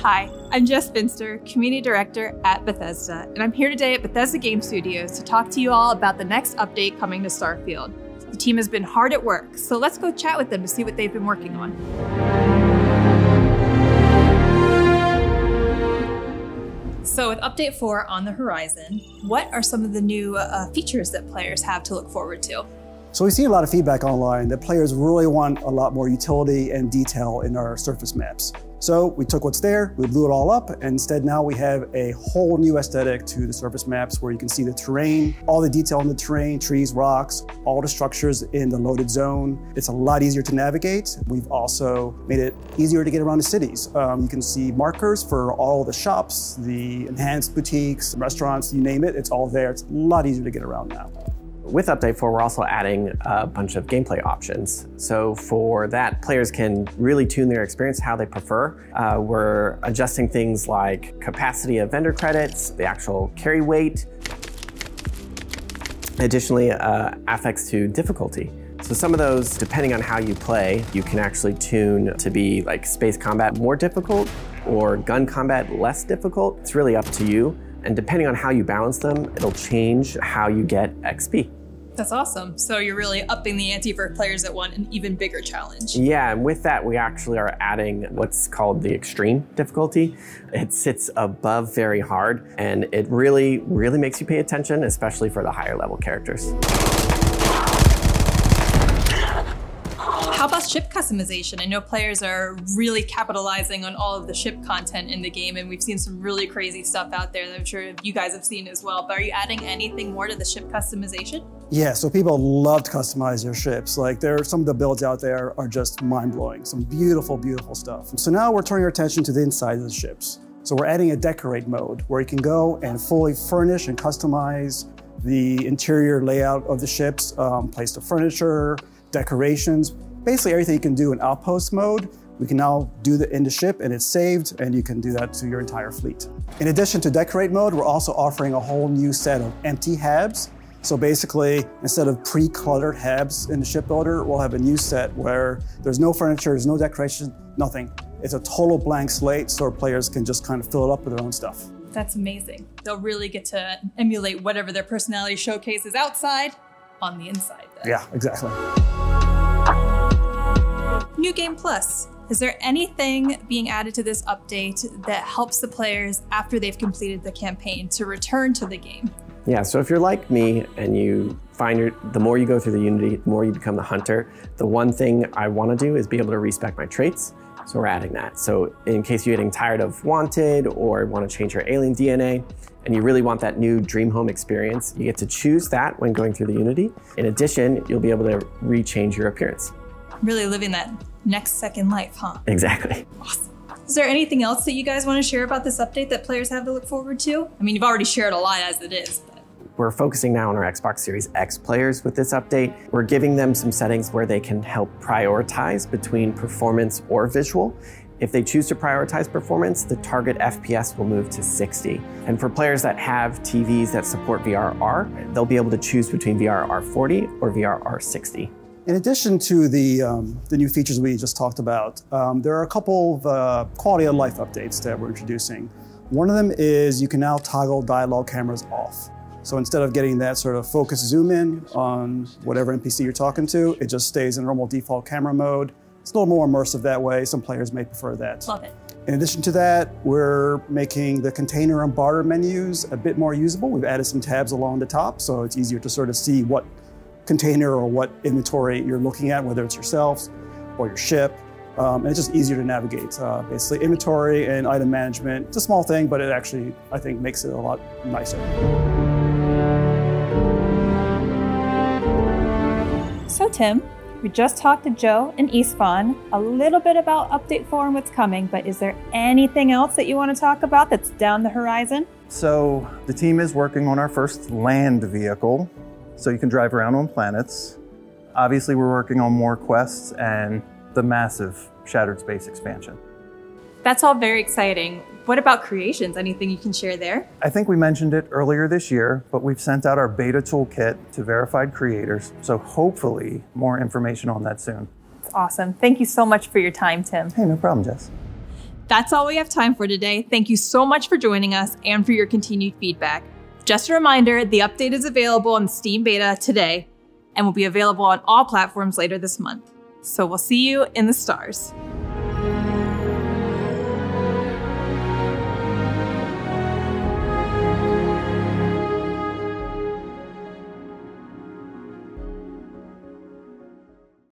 Hi, I'm Jess Finster, Community Director at Bethesda, and I'm here today at Bethesda Game Studios to talk to you all about the next update coming to Starfield. The team has been hard at work, so let's go chat with them to see what they've been working on. So with Update 4 on the horizon, what are some of the new features that players have to look forward to? So we've seen a lot of feedback online that players really want a lot more utility and detail in our surface maps. So we took what's there, we blew it all up, and instead now we have a whole new aesthetic to the surface maps where you can see the terrain, all the detail in the terrain, trees, rocks, all the structures in the loaded zone. It's a lot easier to navigate. We've also made it easier to get around the cities. You can see markers for all the shops, the enhanced boutiques, restaurants, you name it, it's all there. It's a lot easier to get around now. With Update 4, we're also adding a bunch of gameplay options. So for that, players can really tune their experience how they prefer. We're adjusting things like capacity of vendor credits, the actual carry weight. Additionally, affects to difficulty. So some of those, depending on how you play, you can actually tune to be like space combat more difficult or gun combat less difficult. It's really up to you. And depending on how you balance them, it'll change how you get XP. That's awesome. So you're really upping the ante for players that want an even bigger challenge. Yeah, and with that, we actually are adding what's called the extreme difficulty. It sits above very hard, and it really makes you pay attention, especially for the higher level characters. How about ship customization? I know players are really capitalizing on all of the ship content in the game, and we've seen some really crazy stuff out there that I'm sure you guys have seen as well. But are you adding anything more to the ship customization? Yeah, so people love to customize their ships. Like some of the builds out there are just mind-blowing. Some beautiful, beautiful stuff. So now we're turning our attention to the inside of the ships. So we're adding a decorate mode where you can go and fully furnish and customize the interior layout of the ships, place the furniture, decorations. Basically everything you can do in outpost mode, we can now do in the ship and it's saved, and you can do that to your entire fleet. In addition to decorate mode, we're also offering a whole new set of empty habs. So basically, instead of pre-cluttered habs in the ship builder, we'll have a new set where there's no furniture, there's no decoration, nothing. It's a total blank slate, so our players can just kind of fill it up with their own stuff. That's amazing. They'll really get to emulate whatever their personality showcase is outside on the inside then. Yeah, exactly. New Game Plus. Is there anything being added to this update that helps the players after they've completed the campaign to return to the game? Yeah, so if you're like me and you find the more you go through the Unity, the more you become the hunter, the one thing I want to do is be able to respec my traits. So we're adding that. So in case you're getting tired of Wanted or want to change your alien DNA, and you really want that new dream home experience, you get to choose that when going through the Unity. In addition, you'll be able to rechange your appearance. Really living that next second life, huh? Exactly. Awesome. Is there anything else that you guys want to share about this update that players have to look forward to? I mean, you've already shared a lot as it is, but. We're focusing now on our Xbox Series X players with this update. We're giving them some settings where they can help prioritize between performance or visual. If they choose to prioritize performance, the target FPS will move to 60. And for players that have TVs that support VRR, they'll be able to choose between VRR 40 or VRR 60. In addition to the new features we just talked about, there are a couple of quality of life updates that we're introducing. One of them is you can now toggle dialogue cameras off. So instead of getting that sort of focus zoom in on whatever NPC you're talking to, it just stays in normal default camera mode. It's a little more immersive that way. Some players may prefer that. Love it. In addition to that, we're making the container and barter menus a bit more usable. We've added some tabs along the top, so it's easier to sort of see what container or what inventory you're looking at, whether it's yourself or your ship. And it's just easier to navigate. Basically, inventory and item management, it's a small thing, but it actually, I think, makes it a lot nicer. So Tim, we just talked to Joe and Isfan a little bit about Update 4 and what's coming, but is there anything else that you want to talk about that's down the horizon? So the team is working on our first land vehicle, so you can drive around on planets. Obviously, we're working on more quests and the massive Shattered Space expansion. That's all very exciting. What about creations? Anything you can share there? I think we mentioned it earlier this year, but we've sent out our beta toolkit to verified creators, so hopefully more information on that soon. That's awesome. Thank you so much for your time, Tim. Hey, no problem, Jess. That's all we have time for today. Thank you so much for joining us and for your continued feedback. Just a reminder, the update is available on Steam Beta today and will be available on all platforms later this month. So we'll see you in the stars.